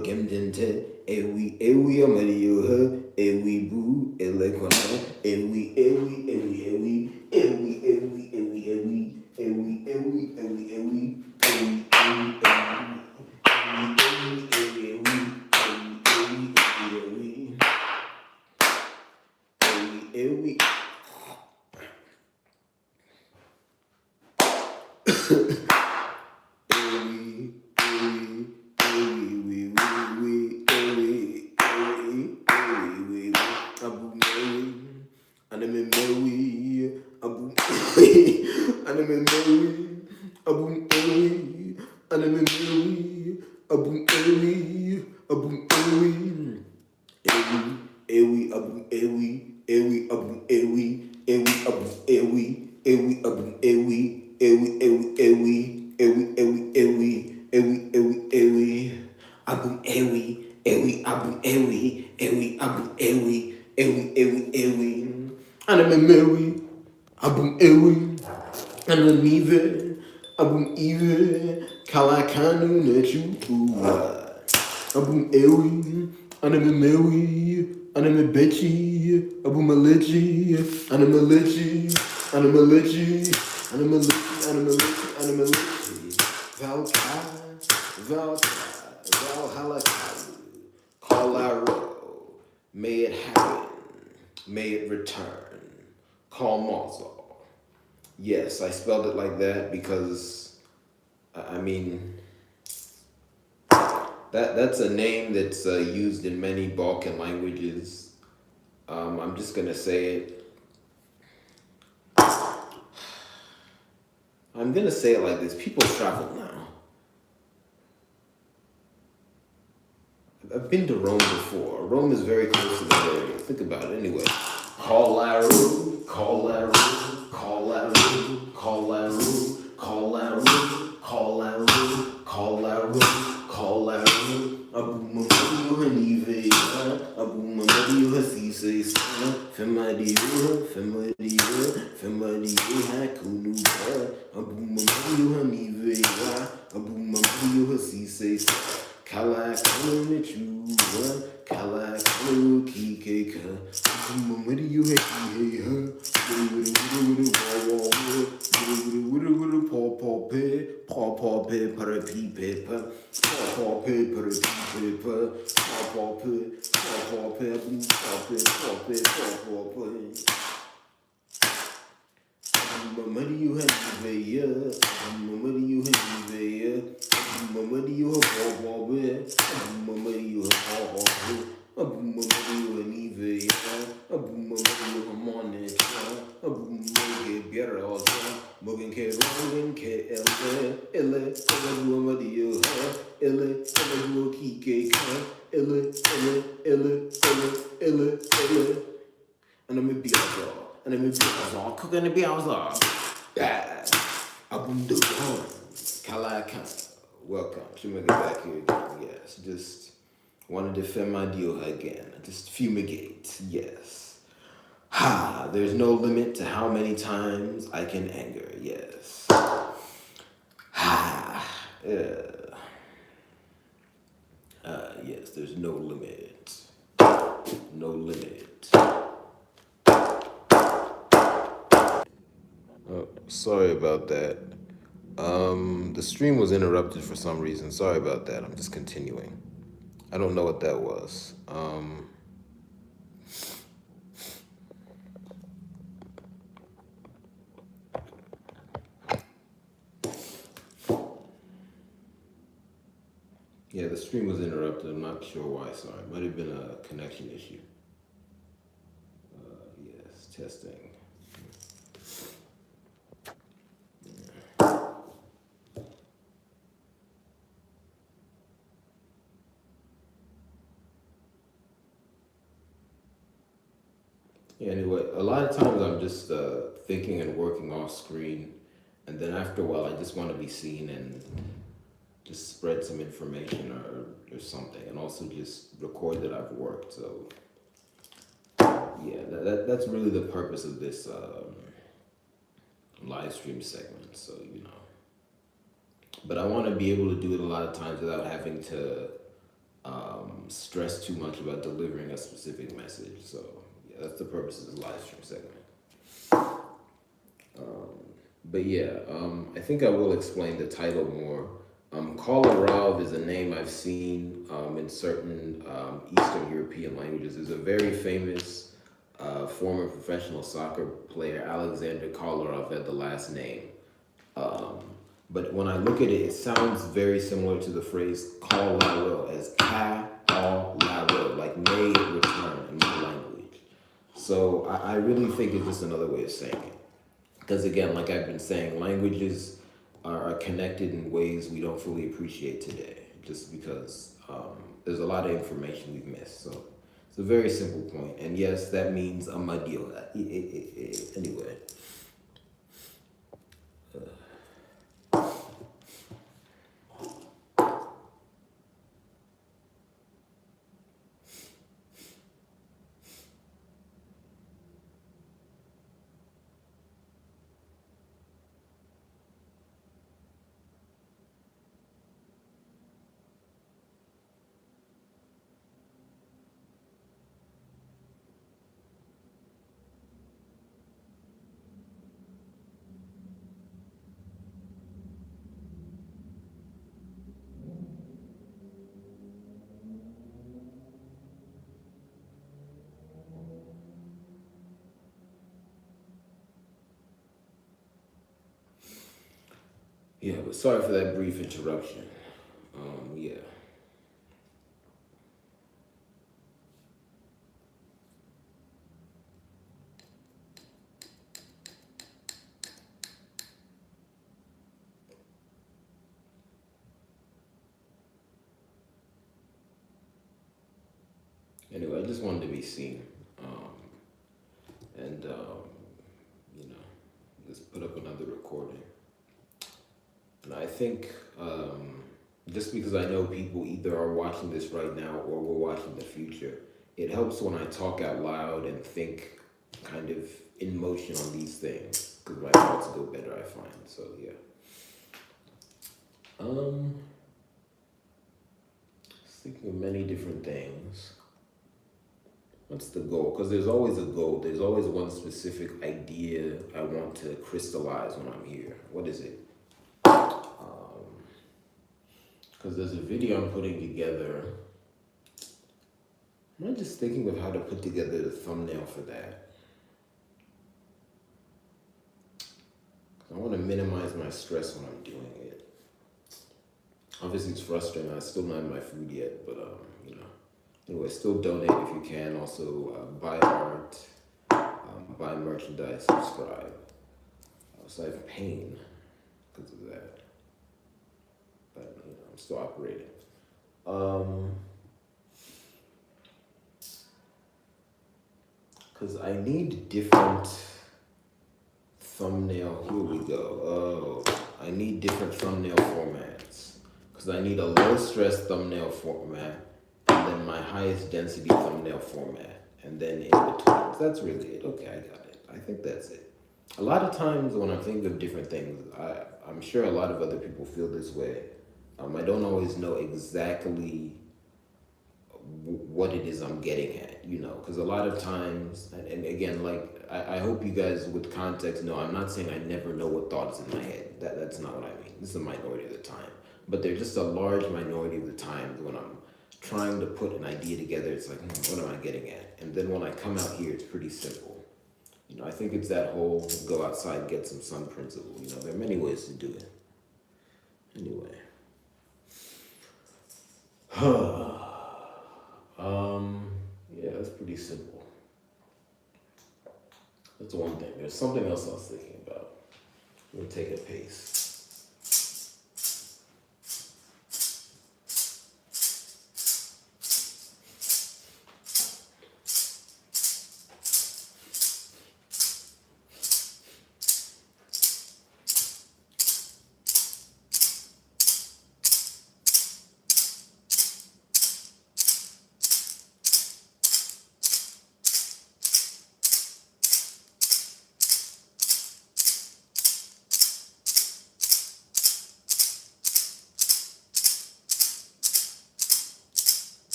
Kemdente, ewi amarillo, ewi boo, elekona, ewi. Kalakanu Nachu. Abum Ewi, Anime Betchy, Abum Malichi, Animalichi, Animalichi, Animalichi, Valhalla, Kolarov, may it happen, may it return, call Mozart. Yes, I spelled it like that because, I mean, that's a name that's used in many Balkan languages. I'm just gonna say it. I'm gonna say it like this. People travel now. I've been to Rome before. Rome is very close to the area. Think about it anyway. Kolarov, Kolarov, Kolarov, Kolarov, Kolarov, Kolarov, Kolarov, Kolarov. Abumamadio Hanive, Abumamadio Hasises, Femadio, Hakunuba, Abumamadio Hanive, Abumamadio Hasises, Kalakalu Michuva, Kalakalu Kikeka, Abumamadio Hakiha, Paw Parapi paper, Paw Parapi paper, Mamadi you had veya, Mamadi you had veya, Mamadi you have Bob, Mamadi you have Mamadi you had veya, Mamadi you have money, Mamadi get all Mogan K. Rogan K. L. Mamadi you have L. Kike, L. And I'm gonna be cooking the Biazar. Yeah. Abum do Kalaka. Welcome. Should make it back here again. Yes. Just want to defend my deal again. Just fumigate. Yes. Ha. There's no limit to how many times I can anger. Yes. Ha. Yes. There's no limit. No limit. Oh, sorry about that. The stream was interrupted for some reason. Sorry about that. I'm just continuing. I don't know what that was. Yeah, the stream was interrupted. I'm not sure why. Sorry. It might have been a connection issue. Yes, testing. Yeah, anyway, a lot of times I'm just thinking and working off screen, and then after a while, I just want to be seen and just spread some information or something, and also just record that I've worked. So, yeah, that's really the purpose of this live stream segment. So, you know, but I want to be able to do it a lot of times without having to stress too much about delivering a specific message. So yeah, that's the purpose of this live stream segment. But yeah, I think I will explain the title more. Kolarov is a name I've seen in certain Eastern European languages. There's a very famous former professional soccer player, Alexander Kolarov, had the last name. Um, but when I look at it, it sounds very similar to the phrase call la will, as ka all la will, like may it return in my language. So I really think it's just another way of saying it. Because again, like I've been saying, languages are connected in ways we don't fully appreciate today, just because there's a lot of information we've missed. So it's a very simple point. And yes, that means amadio. Anyway. Yeah, but sorry for that brief interruption. Yeah. Anyway, I just wanted to be seen. And, you know, just put up another recording. And I think just because I know people either are watching this right now or will watch in the future, it helps when I talk out loud and think kind of in motion on these things, because my thoughts go better, I find. So yeah. Thinking of many different things. What's the goal? Because there's always a goal. There's always one specific idea I want to crystallize when I'm here. What is it? Because there's a video I'm putting together. I'm just thinking of how to put together the thumbnail for that. I want to minimize my stress when I'm doing it. Obviously, it's frustrating. I still don't have my food yet, but you know. Anyway, still donate if you can. Also, buy art, buy merchandise, subscribe. So I have pain because of that. But you know, I'm still operating. Because I need different thumbnail. Here we go. Oh, I need different thumbnail formats. Because I need a low stress thumbnail format, and then my highest density thumbnail format, and then in between. That's really it. Okay, I got it. I think that's it. A lot of times when I'm thinking of different things, I'm sure a lot of other people feel this way. I don't always know exactly what it is I'm getting at, you know, because a lot of times, and again, like, I hope you guys with context know, I'm not saying I never know what thoughts in my head. That's not what I mean. This is a minority of the time. But they're just a large minority of the times when I'm trying to put an idea together, it's like, what am I getting at? And then when I come out here, it's pretty simple. You know, I think it's that whole go outside and get some sun principle. You know, there are many ways to do it. Anyway. Yeah, that's pretty simple. That's one thing. There's something else I was thinking about. We'll take a pace.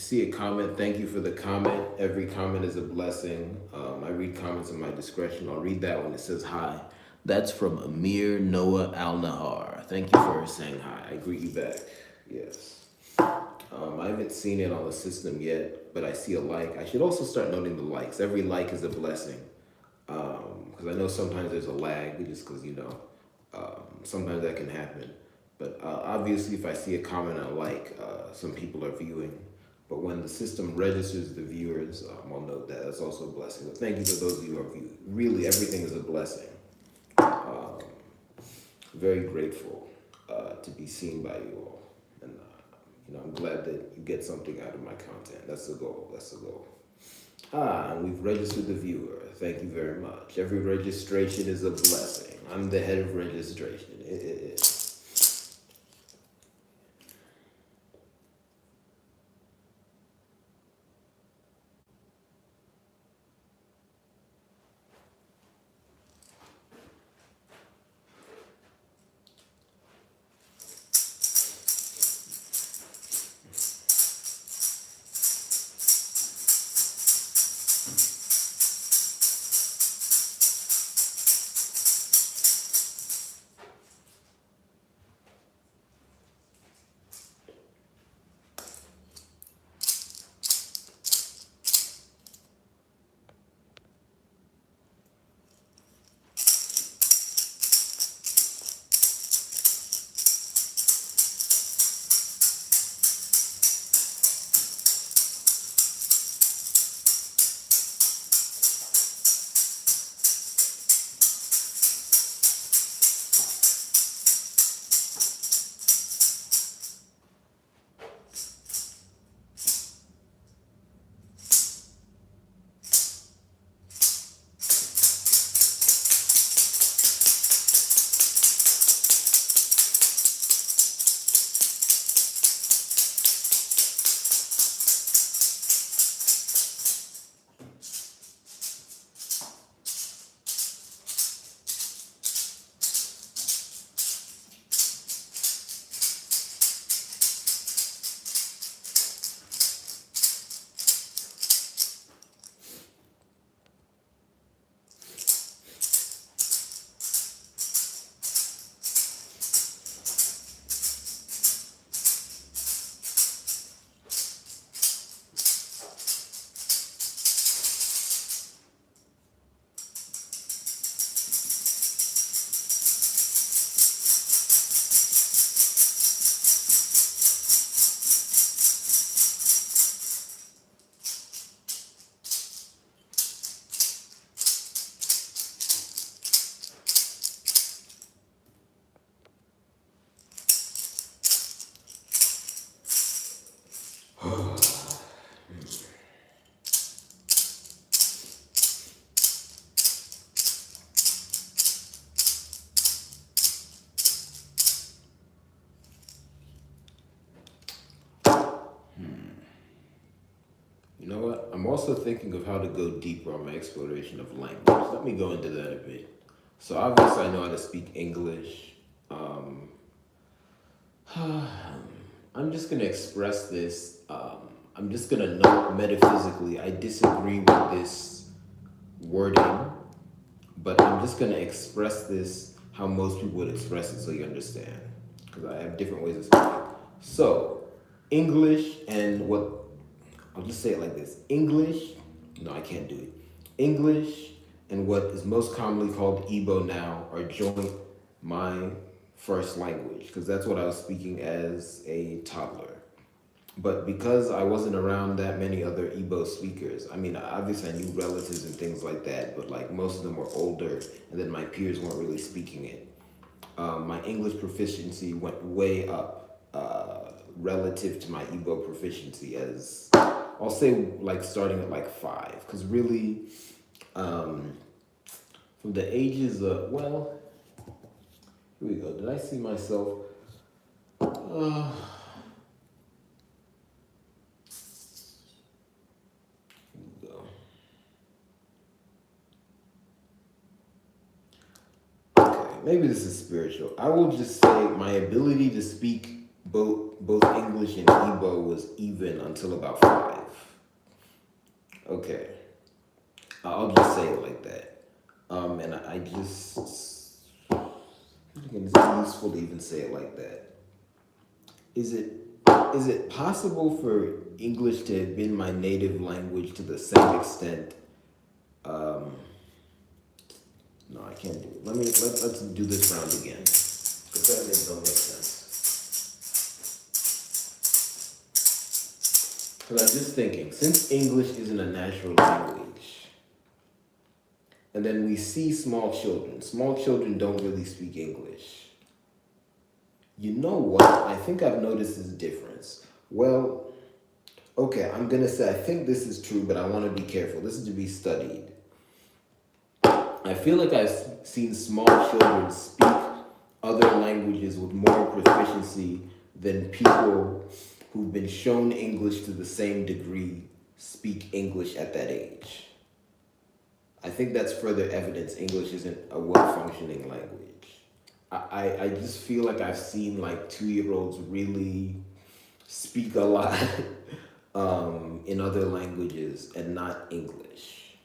see a comment, thank you for the comment. Every comment is a blessing. I read comments in my discretion. I'll read that one. It says hi. That's from Amir Noah Al Nahar. Thank you for saying hi. I greet you back. Yes. I haven't seen it on the system yet, but I see a like. I should also start noting the likes. Every like is a blessing. Because I know sometimes there's a lag, just because, sometimes that can happen. But obviously, if I see a comment I like, some people are viewing. But when the system registers the viewers, I'll note that. That's also a blessing. But thank you to those of you who are viewing. Really, everything is a blessing. Very grateful to be seen by you all. And, I'm glad that you get something out of my content. That's the goal. That's the goal. And we've registered the viewer. Thank you very much. Every registration is a blessing. I'm the head of registration. You know what? I'm also thinking of how to go deeper on my exploration of language. Let me go into that a bit. So obviously I know how to speak English. Um, I'm just gonna express this. I'm just gonna note metaphysically. I disagree with this wording, but I'm just gonna express this how most people would express it, so you understand. Because I have different ways of speaking. So, English and what I'll just say it like this. English, no, I can't do it. English and what is most commonly called Igbo now are joint my first language, because that's what I was speaking as a toddler. But because I wasn't around that many other Igbo speakers, I mean, obviously I knew relatives and things like that, but like most of them were older, and then my peers weren't really speaking it. My English proficiency went way up relative to my Igbo proficiency, as I'll say like starting at like 5, because really um, from the ages of, well, here we go. Did I see myself? Uh, here we go. Okay, maybe this is spiritual. I will just say my ability to speak both English and Igbo was even until about five. Okay, I'll just say it like that. And I just I think it's useful to even say it like that. Is it is it possible for English to have been my native language to the same extent? Um, no, I can't do it. Let's do this round again. Because that don't make sense. Because I'm just thinking, since English isn't a natural language, and then we see small children. Small children don't really speak English. You know what? I think I've noticed this difference. Well, okay, I'm gonna say I think this is true, but I want to be careful. This is to be studied. I feel like I've seen small children speak other languages with more proficiency than people who've been shown English to the same degree speak English at that age. I think that's further evidence English isn't a well functioning language. I just feel like I've seen like 2 year olds really speak a lot in other languages and not English.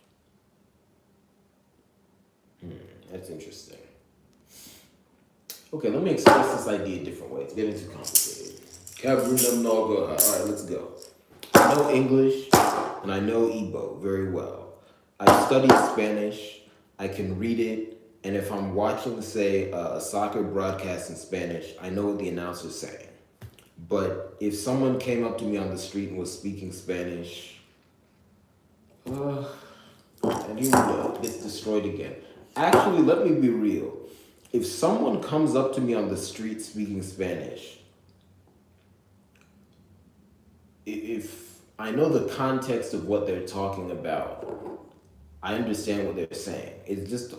That's interesting. Okay, let me express this idea a different way. It's getting too complicated. All right, let's go. I know English and I know Igbo very well. I studied Spanish. I can read it. And if I'm watching, say, a soccer broadcast in Spanish, I know what the announcer's saying. But if someone came up to me on the street and was speaking Spanish, and here we go, gets destroyed again. Actually, let me be real. If someone comes up to me on the street speaking Spanish, if I know the context of what they're talking about, I understand what they're saying. It's just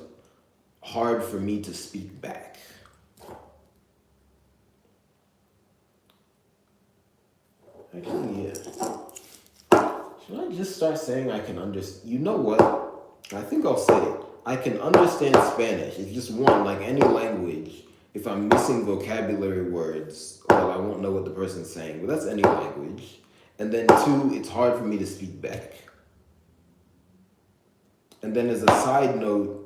hard for me to speak back. Actually, yeah. Should I just start saying I can understand? You know what? I think I'll say it. I can understand Spanish. It's just one, like any language. If I'm missing vocabulary words, well, I won't know what the person's saying. But that's any language. And then two, it's hard for me to speak back. And then as a side note,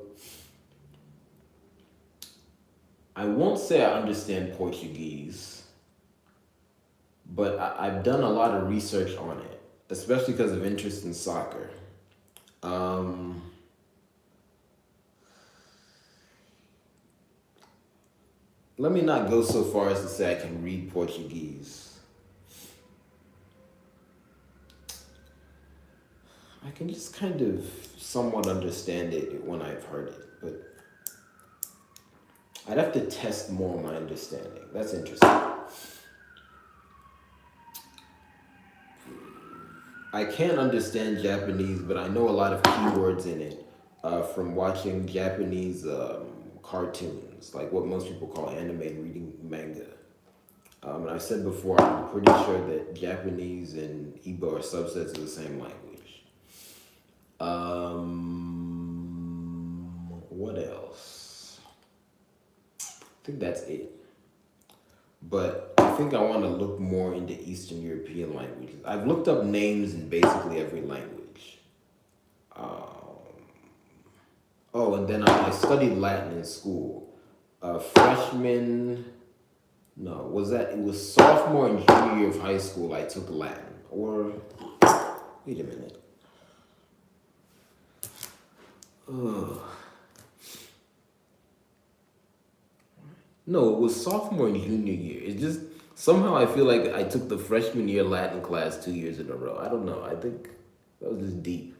I won't say I understand Portuguese, but I've done a lot of research on it, especially because of interest in soccer. Let me not go so far as to say I can read Portuguese. I can just kind of somewhat understand it when I've heard it, but I'd have to test more my understanding. That's interesting. I can't understand Japanese, but I know a lot of keywords in it from watching Japanese cartoons, like what most people call anime and reading manga. And I've said before, I'm pretty sure that Japanese and Igbo are subsets of the same language. What else? I think that's it. But I think I want to look more into Eastern European languages. I've looked up names in basically every language. Oh, and then I studied Latin in school. Freshman, no, was that, it was sophomore and junior year of high school I took Latin. Or, wait a minute. Ugh. No, it was sophomore and junior year. It's just somehow I feel like I took the freshman year Latin class 2 years in a row. I don't know. I think that was just deep.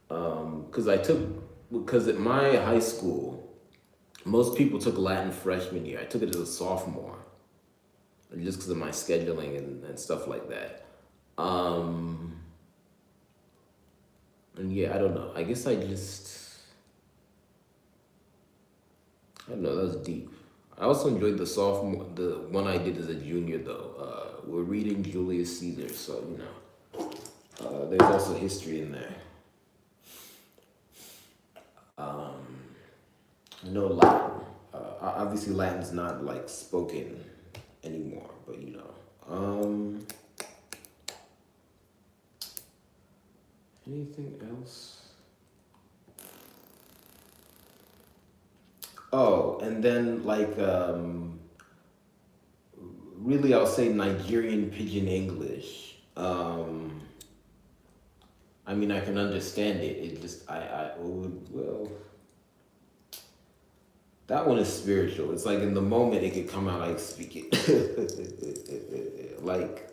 Because at my high school, most people took Latin freshman year. I took it as a sophomore, just because of my scheduling and stuff like that. And yeah, I don't know. I guess I don't know, that was deep. I also enjoyed the sophomore, the one I did as a junior though. We're reading Julius Caesar, so you know, there's also history in there. No Latin. Obviously, Latin's not like spoken anymore, but anything else? Oh, and then like really I'll say Nigerian Pidgin English. I mean I can understand it. It just I would well that one is spiritual. It's like in the moment it could come out like speak it. Like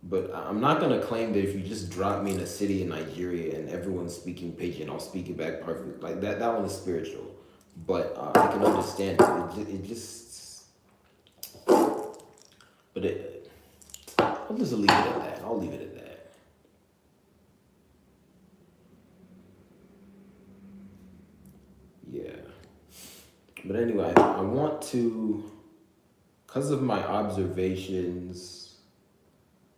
but I'm not gonna claim that if you just drop me in a city in Nigeria and everyone's speaking pidgin, I'll speak it back perfect. Like that one is spiritual, but I can understand it. It just, but it. I'll just leave it at that. I'll leave it at that. Yeah. But anyway, I want to, because of my observations,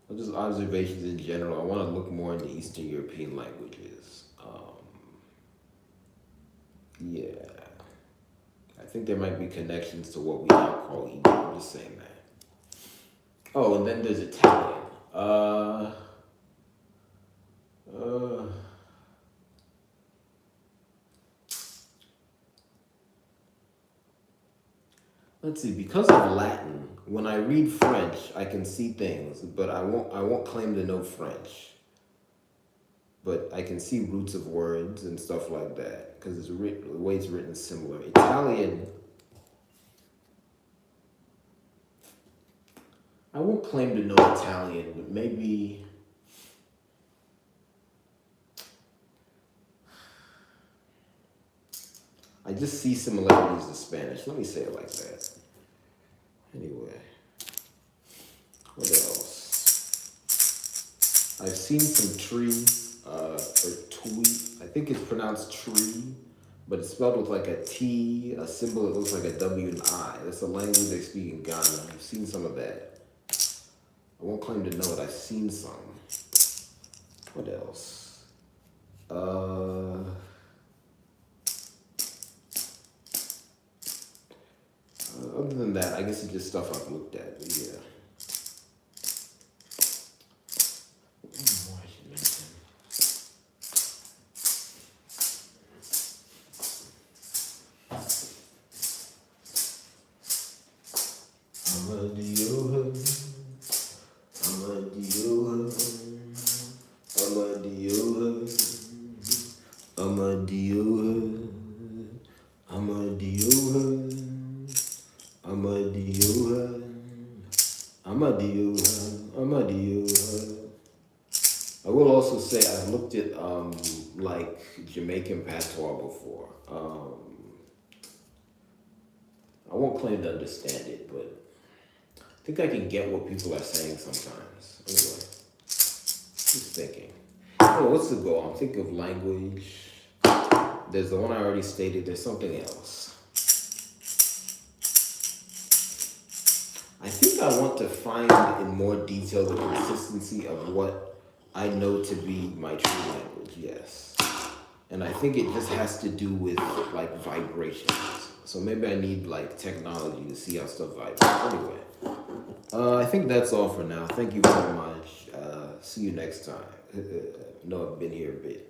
or just observations in general, I want to look more into Eastern European languages. Yeah. I think there might be connections to what we now call Igbo. I'm just saying that. Oh, and then there's Italian. Uh, let's see. Because of Latin, when I read French, I can see things, but I won't claim to know French. But I can see roots of words and stuff like that because it's written, the way it's written is similar. Italian, I won't claim to know Italian, but maybe I just see similarities to Spanish. Let me say it like that. Anyway, what else? I've seen some tree or tweet. I think it's pronounced tree, but it's spelled with like a T, a symbol that looks like a W and I. That's a language they speak in Ghana. I've seen some of that. I won't claim to know it. I've seen some. What else? Other than that, I guess it's just stuff I've looked at. But yeah. What more I should mention? I will also say I've looked at like Jamaican patois before. I won't claim to understand it, but I think I can get what people are saying sometimes. Anyway, just thinking. Oh, what's the goal? I'm thinking of language. There's the one I already stated. There's something else. I think I want to find in more detail the consistency of what I know to be my true language, yes. And I think it just has to do with like vibrations. So maybe I need like technology to see how stuff vibrates. Anyway, I think that's all for now. Thank you very much. See you next time. No, I've been here a bit.